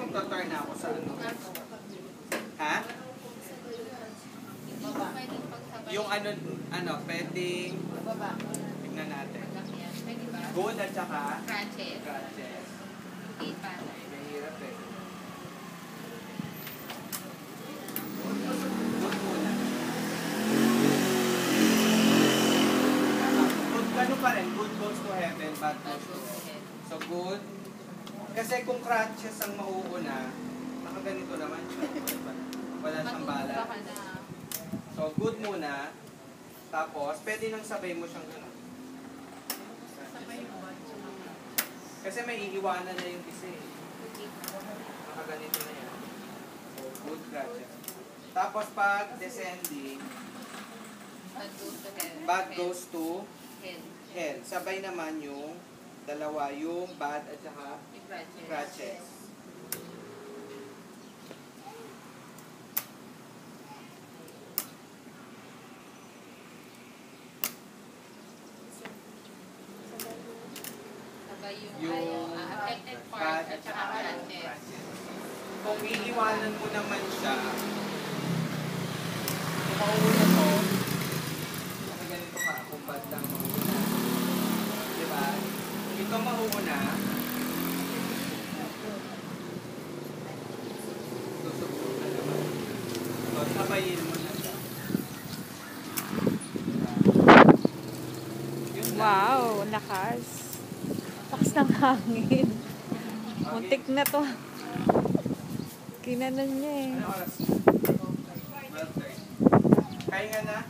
magta-turn ako sa ano. Ha? Yung ano, pwedeng, tignan natin. Good at saka? Crunches. Crunches. Mahirap eh. Good muna. Good, ano pa rin? Good goes to heaven, bad goes to hell. So good. Kasi kung crunches ang mauuna, nakaganito naman siya. Wala siyang bala. So good muna. Tapos, pwede nang sabay mo siyang gano'n. Kasi may iiwanan na yung isa eh. Nakaganito na yan. So, good crunches. Tapos pag descending, bad goes to hell. Sabay naman yung dalawa, yung bad at saka crunches. Yung affected part at saka crunches. Kung iiwanan mo naman siya, kung mauuna to, ganito ka, kung bad lang mauuna. Diba? Ito mauuna, susubok na naman. So, sabayin mo na siya. Wow, lakas. Lakas ng hangin. Muntik na to. Kinanan niya eh. Ano oras? 12:30. Kaya nga na?